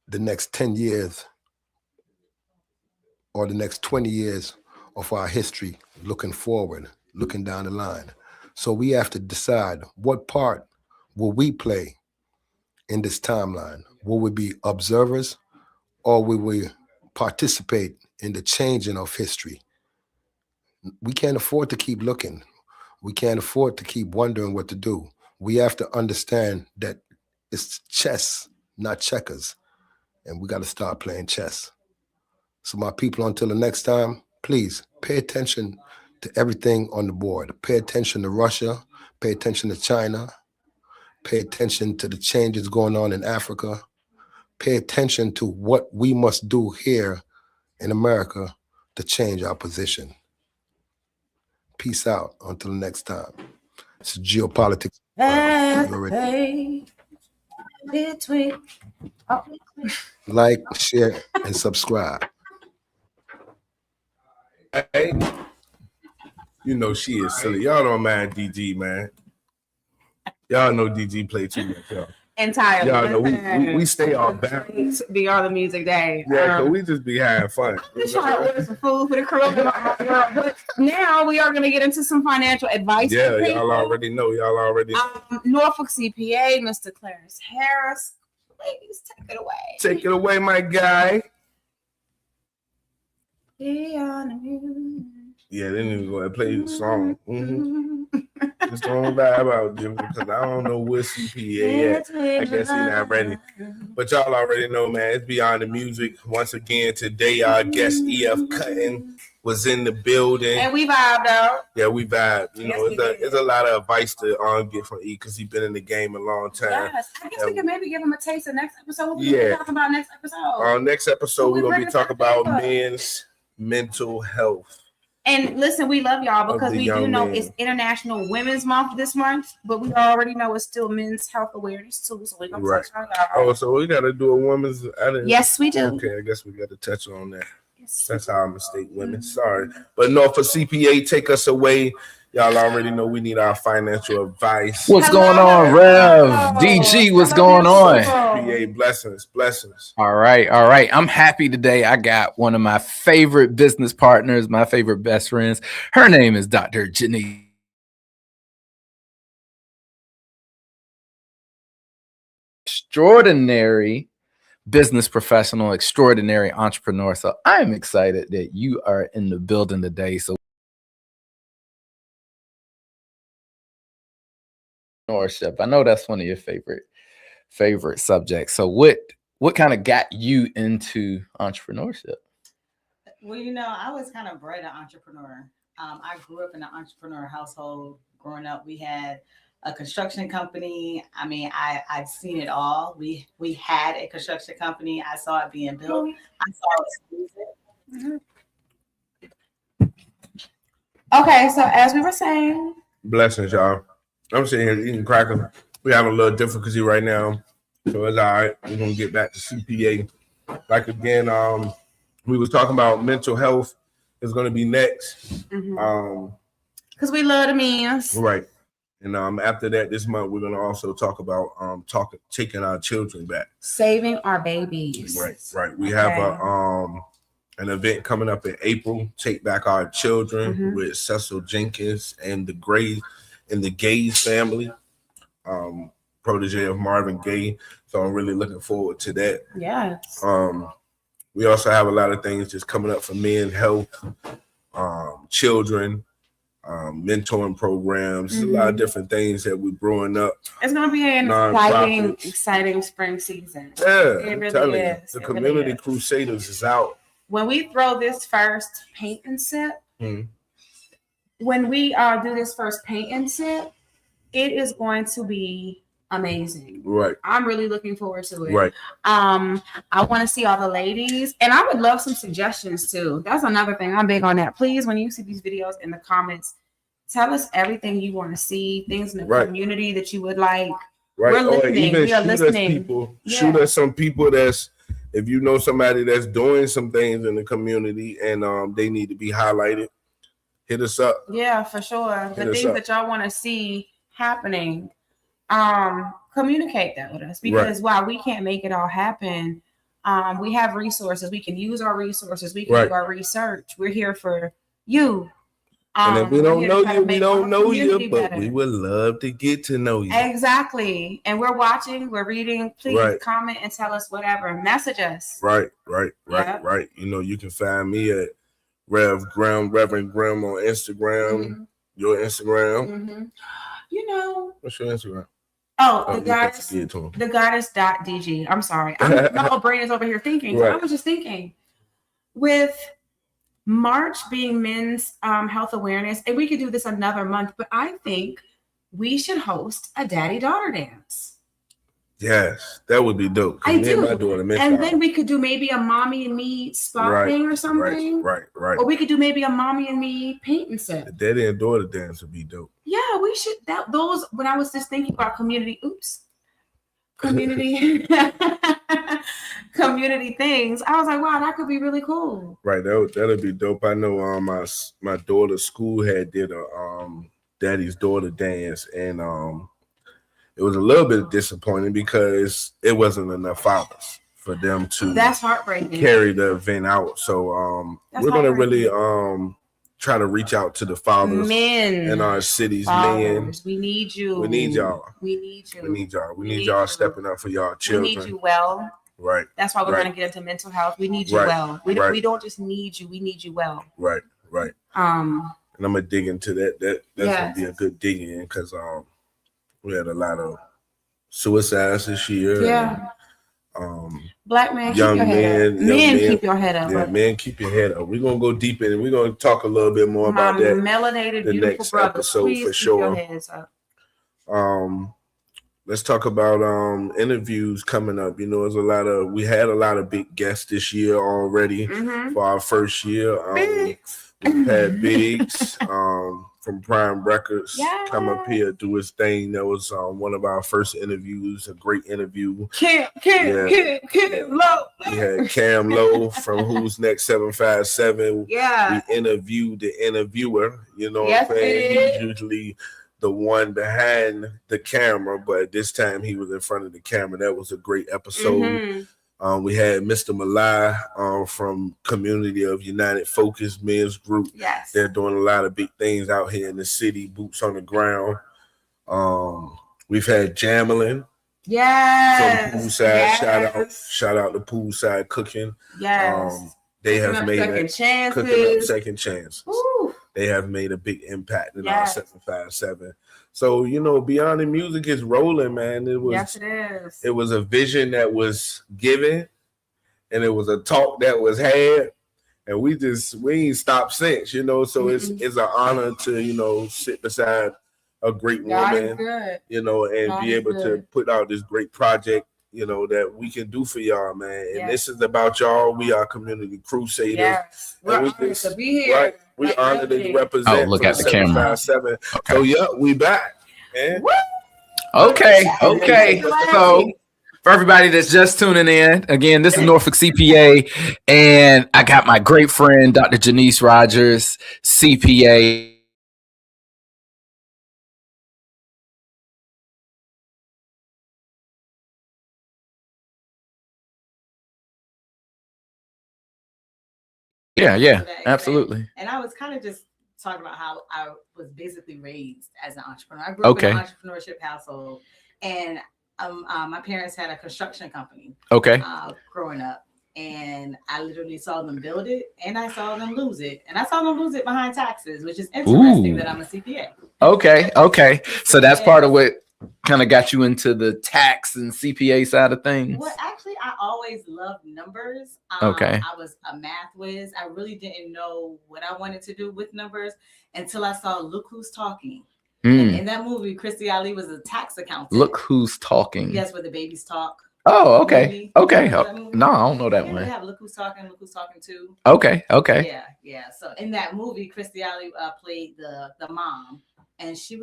the next 10 years or the next 20 years of our history looking forward, looking down the line. So we have to decide what part will we play in this timeline. Will we be observers or will we participate in the changing of history? We can't afford to keep looking. We can't afford to keep wondering what to do. We have to understand that it's chess, not checkers. And we got to start playing chess. So my people, until the next time, please pay attention to everything on the board. Pay attention to Russia. Pay attention to China. Pay attention to the changes going on in Africa. Pay attention to what we must do here in America to change our position. Peace out until next time. It's geopolitics. You already Between. Oh. like, share, and subscribe. Hey, you know she is silly. Y'all don't mind DG, man. Y'all know DG play too much, y'all. Entirely. Y'all know we stay on back. Be all the music day. Yeah, cause we just be having fun. Just trying to order some food for the crew. But now we are going to get into some financial advice. Yeah, y'all already know. Norfolk CPA, Mr. Clarence Harris. Please take it away. Take it away, my guy. Yeah, they didn't even go and play the song. Just don't vibe out, Jim, because I don't know what CPA at. I guess he's not ready. But y'all already know, man. It's Beyond the Music. Once again, today our guest EF Cutting was in the building. And we vibed out. Yeah, we vibe. You know, Yes, it's a lot of advice to get from E because he's been in the game a long time. Yes, I guess we can maybe give him a taste of next episode. What we talk about next episode? Next episode, we're going to be talking about men's mental health. And listen, we love y'all because we do know it's International Women's Month this month, but we already know it's still Men's Health Awareness too. So we're gonna touch on that. Oh, so we gotta do a women's. Yes, we do. Okay, I guess we gotta touch on that. Yes. That's our mistake, women. Sorry, but no, for CPA, take us away. Y'all already know we need our financial advice. What's going on, Rev? DG, what's going on? CPA, blessings. All right. I'm happy today. I got one of my favorite business partners, my favorite best friends. Her name is Dr. Janice. Extraordinary business professional, extraordinary entrepreneur. So I'm excited that you are in the building today. So I know that's one of your favorite subjects. So what kind of got you into entrepreneurship? Well, I was kind of bred an entrepreneur. I grew up in an entrepreneur household. Growing up, we had a construction company. I mean, I've seen it all. We had a construction company. I saw it being built. I saw it. Okay, so as we were saying, Blessings, y'all. I'm sitting here eating crackers. We're having a little difficulty right now, so it's all right. We're gonna get back to CPA. Like again, we was talking about mental health is gonna be next. Because we love the memes, right? And after that, this month we're gonna also talk about taking our children back, saving our babies. Right. We have an event coming up in April. Take Back Our Children with Cecil Jenkins and the Gaye family, protege of Marvin Gaye. So I'm really looking forward to that. Yes. We also have a lot of things just coming up for men, health, children, mentoring programs. There's a lot of different things that we're brewing up. It's going to be an exciting spring season. Yeah, it really is. The Community Crusaders is out. When we throw this first paint and sip, when we do this first paint and sip, it is going to be amazing. Right. I'm really looking forward to it. Right. I want to see all the ladies, and I would love some suggestions too. That's another thing. I'm big on that. Please, when you see these videos in the comments, tell us everything you want to see, things in the community that you would like. Right. We're listening. We are listening. Shoot us some people if you know somebody that's doing some things in the community and they need to be highlighted, hit us up. Yeah, for sure. The things that y'all want to see happening, communicate that with us, because while we can't make it all happen, we have resources. We can use our resources. We can do our research. We're here for you. And if we don't know you, we don't know you, but we would love to get to know you. Exactly. And we're watching, we're reading. Please comment and tell us whatever. Message us. Right. You can find me at Reverend Graham on Instagram. Your Instagram. What's your Instagram? Oh, the goddess.dg. I'm sorry. My whole brain is over here thinking. I was just thinking with March being men's health awareness, and we could do this another month, but I think we should host a daddy-daughter dance. Yes, that would be dope. 'Cause I me and my do. daughter miss And out. then we could do maybe a mommy and me spot thing or something. Right. Or we could do maybe a mommy and me painting set. The daddy and daughter dance would be dope. Yeah, we should. Those when I was just thinking about community community things, I was like, wow, that could be really cool. Right, that'd be dope. I know my daughter's school did a daddy's daughter dance, and it was a little bit disappointing because it wasn't enough hours for them to That's heartbreaking. carry the event out. So That's we're gonna really heartbreaking. try to reach out to the fathers Men in our cities. fathers, we need you. We need y'all. We need you. We need y'all. We need need y'all you. stepping up for y'all We children. need you well. Right, That's why we're Right. going to get into mental health. We need you Right. well. We Right. don't just need you. We need you well. right. And I'm gonna dig into that. That's gonna be a good dig in because we had a lot of suicides this year. Yeah. And, Black man, keep young your head up. men, Men, keep your head up. yeah, man, keep your head up. We're gonna go deep in. We're gonna talk a little bit more My about that. melanated, the beautiful next brothers, episode please for keep sure. your heads up. Let's talk about interviews coming up. You know, we had a lot of big guests this year already Mhm. for our first year. Biggs. We've had Biggs from Prime Records come up Yes. here, do his thing. That was one of our first interviews, a great interview. Cam Low. We had Cam Lowe from Who's Next 757. Yeah. We interviewed the interviewer. You know Yes, what I'm saying? we He's did. usually the one behind the camera, but this time he was in front of the camera. That was a great episode. Mhm. We had Mr. Malai from Community of United Focus Men's Group. Yes. They're doing a lot of big things out here in the city, boots on the ground. We've had Jamelin Yes. from Poolside. Yes. Shout out to Poolside Cooking. Yes. They Cooking have up made second cooking up chances. second chances. Woo. They have made a big impact in Yes. our 757. So, Beyond the Music is rolling, man. Yes, it is. It was a vision that was given, and it was a talk that was had, and we ain't stopped since, So it's an honor to sit beside a great God is woman, good. and God be is able to good. put out this great project, that we can do for y'all, man. And Yes. this is about y'all. We are community crusaders. Yes. We're And we honored just- to be here. Right. We Like honored to Melody. represent. Oh, look for at the camera. 757. Okay. So yeah, we back. Man. Okay. So for everybody that's just tuning in, again, this is Norfolk CPA, and I got my great friend, Dr. Janice Rogers, CPA. Yeah, today, absolutely. And I was kind of just talking about how I was basically raised as an entrepreneur. I grew up in an entrepreneurship household, and my parents had a construction company Okay. growing up, and I literally saw them build it, and I saw them lose it, and I saw them lose it behind taxes, which is interesting Ooh. that I'm a CPA. Okay. So that's part of what kind of got you into the tax and CPA side of things. Well, actually, I always loved numbers. Okay. I was a math whiz. I really didn't know what I wanted to do with numbers until I saw Look Who's Talking. And in that movie, Christy Ali was a tax accountant. Look Who's Talking. Yes, where the babies talk. Oh, okay. Movie. Okay. Remember that movie? No, I don't know that Yeah, one. they have Look Who's Talking, Look Who's Talking Too. Okay. Yeah. So in that movie, Christy Ali played the mom, and she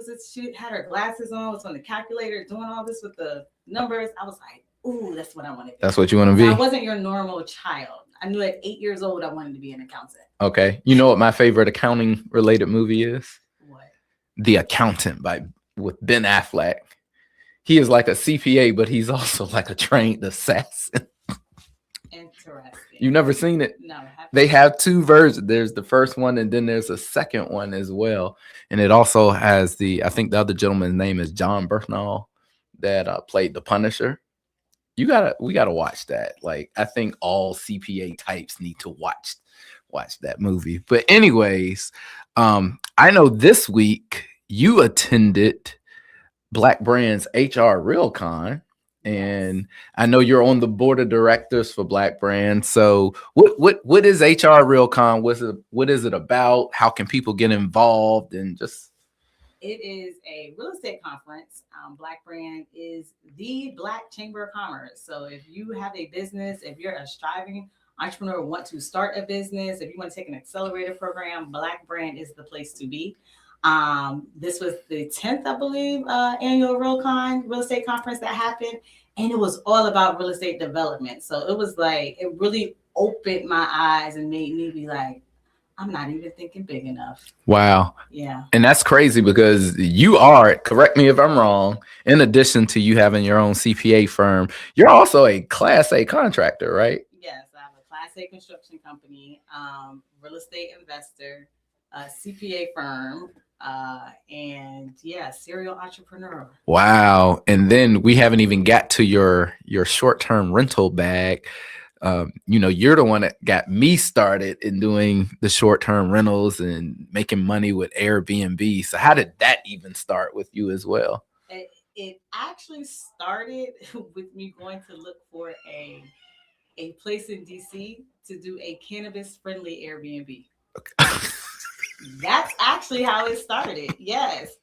had her glasses on, was on the calculator, doing all this with the numbers. I was like, ooh, that's what I want to do. That's what you want to I be. wasn't your normal child. I knew at 8 years old I wanted to be an accountant. Okay. You know what my favorite accounting related movie is? What? The Accountant with Ben Affleck. He is like a CPA, but he's also like a trained assassin. Interesting. You've never seen it? No. I haven't. They have two versions. There's the first one, and then there's a second one as well. And it also has I think the other gentleman's name is John Bernthal that played the Punisher. We gotta watch that. Like, I think all CPA types need to watch that movie. But anyways, I know this week you attended Black Brand's HR RealCon, and I know you're on the board of directors for Black Brand. So what is HR RealCon? What is it about? How can people get involved? And just It is a real estate conference. Black Brand is the Black Chamber of Commerce. So if you have a business, if you're a striving entrepreneur, want to start a business, if you want to take an accelerator program, Black Brand is the place to be. This was the 10th, I believe, annual real estate conference that happened. And it was all about real estate development. So it was like, it really opened my eyes and made me be like, I'm not even thinking big enough. Wow. Yeah. And that's crazy because you are, correct me if I'm wrong, in addition to you having your own CPA firm, you're also a Class A contractor, right? Yes, I have a Class A construction company, real estate investor, CPA firm, and yeah, serial entrepreneur. Wow. And then we haven't even got to your short-term rental bag. You're the one that got me started in doing the short-term rentals and making money with Airbnb. So how did that even start with you as well? It actually started with me going to look for a place in DC to do a cannabis-friendly Airbnb. That's actually how it started. Yes.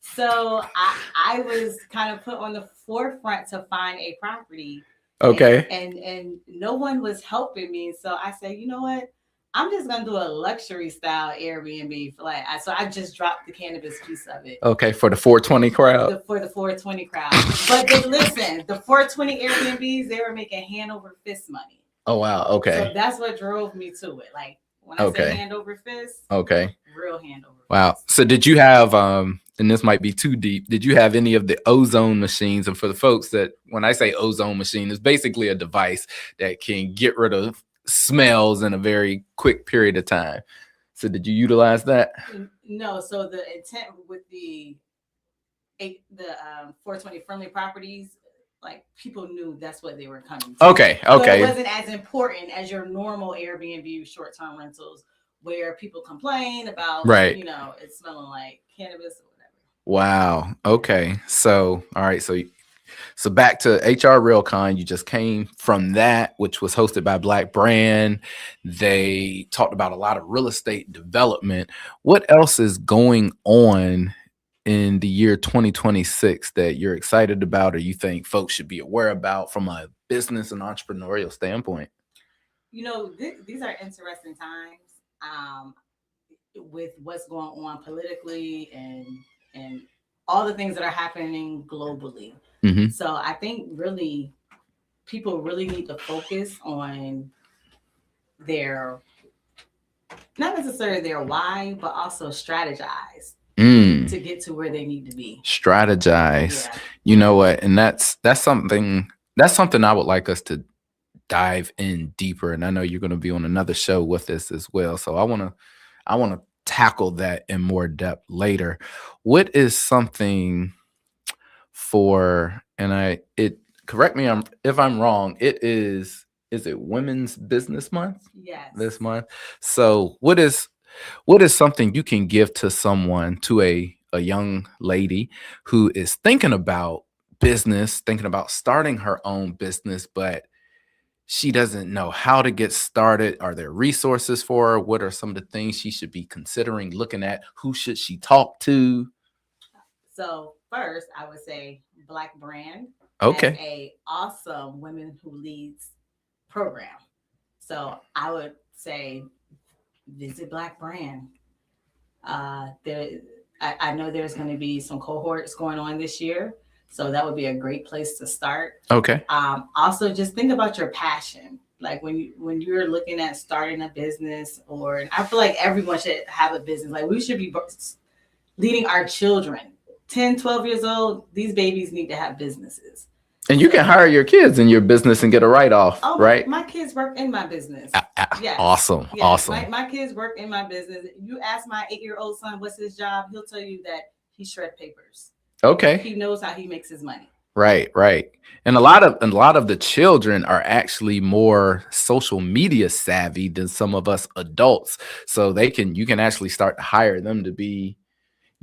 So I was kind of put on the forefront to find a property. Okay. And no one was helping me. So I said, you know what? I'm just gonna do a luxury style Airbnb for so I just dropped the cannabis piece of it. Okay, for the 420 crowd. For the 420 crowd. But then listen, the 420 Airbnbs, they were making hand over fist money. Oh wow. Okay. So that's what drove me to it. Like when I say hand over fist, okay. Real hand over fist. Wow. So did you have and this might be too deep, did you have any of the ozone machines? And for the folks that when I say ozone machine, it's basically a device that can get rid of smells in a very quick period of time. So did you utilize that? No. So the intent with the 420 friendly properties, like people knew that's what they were coming to. Okay. So it wasn't as important as your normal Airbnb short-term rentals where people complain about, it's smelling like cannabis or whatever. Wow. Okay. So, all right. So back to HR RealCon, you just came from that, which was hosted by Black Brand. They talked about a lot of real estate development. What else is going on in the year 2026 that you're excited about or you think folks should be aware about from a business and entrepreneurial standpoint? These are interesting times with what's going on politically and all the things that are happening globally. Mm-hmm. So I think really people really need to focus on their, not necessarily their why, but also strategize to get to where they need to be. Strategize. Yeah. You know what? And that's something I would like us to dive in deeper. And I know you're going to be on another show with us as well. So I want to tackle that in more depth later. What is something correct me if I'm wrong, is it Women's Business Month? Yes. This month. So what is something you can give to someone, to a young lady who is thinking about business, thinking about starting her own business, but she doesn't know how to get started? Are there resources for her? What are some of the things she should be considering looking at? Who should she talk to? So first, I would say Black Brand. Okay. Has a awesome Women Who Leads program. So I would say visit Black Brand. I know there's going to be some cohorts going on this year. So that would be a great place to start. Okay. Also, just think about your passion. Like when you're looking at starting a business, or I feel like everyone should have a business. Like we should be leading our children. 10, 12 years old, these babies need to have businesses. And you can hire your kids in your business and get a write-off, right? My kids work in my business. Yes. Awesome. Yes. Awesome. My kids work in my business. You ask my 8-year-old son what's his job, he'll tell you that he shred papers. Okay. He knows how he makes his money. Right. And a lot of the children are actually more social media savvy than some of us adults. So you can actually start to hire them to be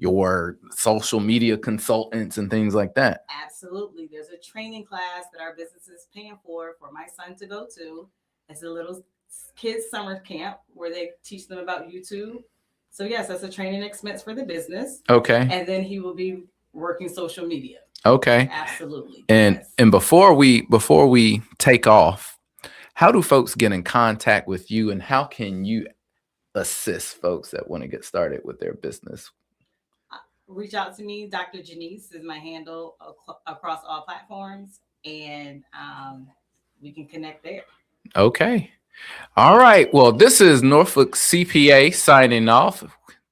your social media consultants and things like that. Absolutely. There's a training class that our business is paying for my son to go to. It's a little kids summer camp where they teach them about YouTube. So yes, that's a training expense for the business. Okay. And then he will be working social media. Okay. Absolutely. And yes. and before we take off, how do folks get in contact with you, and how can you assist folks that want to get started with their business? Reach out to me. Dr. Janice is my handle across all platforms, and we can connect there. Okay. All right. Well, this is Norfolk CPA signing off.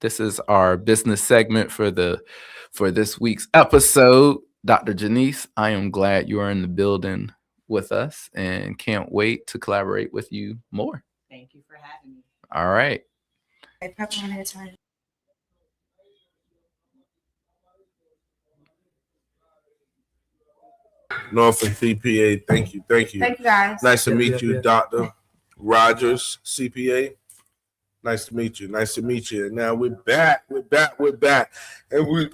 This is our business segment for this week's episode. Dr. Janice, I am glad you are in the building with us and can't wait to collaborate with you more. Thank you for having me. All right. Norfolk CPA, thank you. Thank you, guys. Nice to meet Yeah, you, yeah. Dr. Rogers, CPA. Nice to meet you. And now we're back. And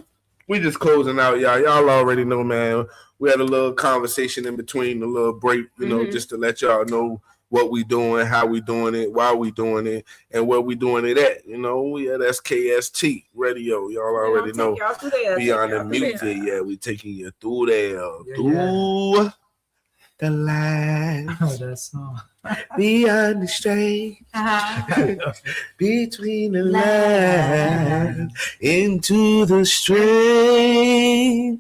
we just closing out, y'all. Y'all already know, man. We had a little conversation in between the little break, you know, just to let y'all know what we doing, how we doing it, why we doing it, and where we doing it at. You know, we at SKST Radio. Y'all already know. Beyond the music, yeah, we taking you through there, through the line, Oh, that song. beyond the straight, between the lines, into the straight,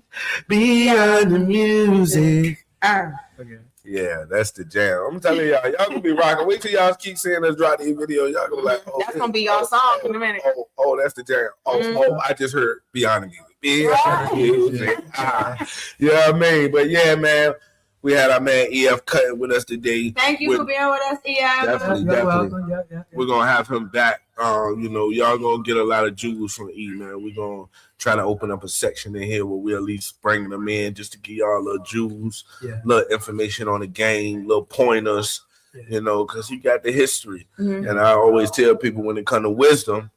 beyond the music. Okay. Yeah, that's the jam. I'm telling y'all gonna be rocking. Wait till y'all keep seeing us drop these videos. Y'all gonna be like, oh, That's gonna be y'all song in a minute. Oh, that's the jam. Oh, I just heard Beyond the Music. Beyond the Music. You know what I mean? But yeah, man, we had our man EF Cutting with us today. Thank you for being with us, EF. Definitely. You're welcome. Yeah. We're gonna have him back. You know, y'all gonna get a lot of jewels from E, man. We're gonna try to open up a section in here where we at least bring them in just to give y'all little jewels, little information on the game, little pointers, you know, because he got the history. And I always tell people when it comes to wisdom,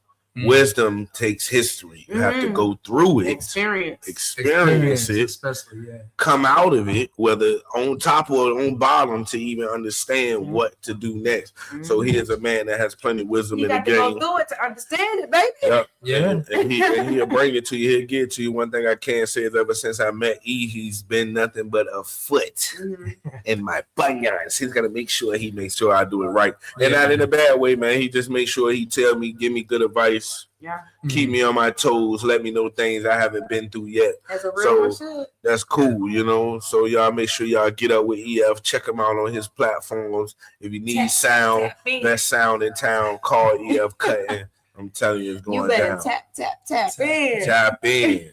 wisdom takes history. You have to go through it, experience it, especially, come out of it, whether on top or on bottom, to even understand what to do next. So he is a man that has plenty of wisdom in the game. You got to go through it to understand it, baby. Yeah. And he'll bring it to you. He'll get it to you. One thing I can say is ever since I met E, he's been nothing but a foot in my bunions. He's gonna make sure I do it right. And not in a bad way, man. He just makes sure he tell me, give me good advice. Yeah. Keep me on my toes. Let me know things I haven't been through yet. As a real one should. That's cool, you know. So y'all make sure y'all get up with EF. Check him out on his platforms. If you need sound, best sound in town, call EF Cutting. I'm telling you, it's going down. You better tap in. Tap in.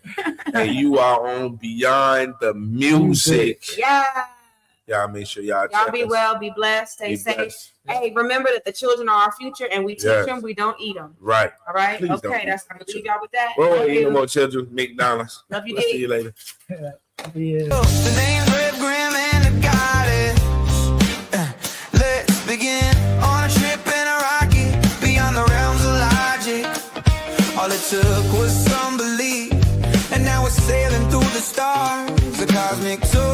And you are on Beyond the Music. Yeah. Y'all make sure y'all be well, be blessed, stay safe. Blessed. Hey, remember that the children are our future, and we teach them, we don't eat them. Right. All right? Please don't okay, I'm going to leave y'all with that. We don't eat no more children. McDonald's. Love you, We'll see you later. The name's Red Grim and the goddess. Let's begin on a trip in a rocket beyond the realms of logic. All it took was some belief, and now we're sailing through the stars, the cosmic tour.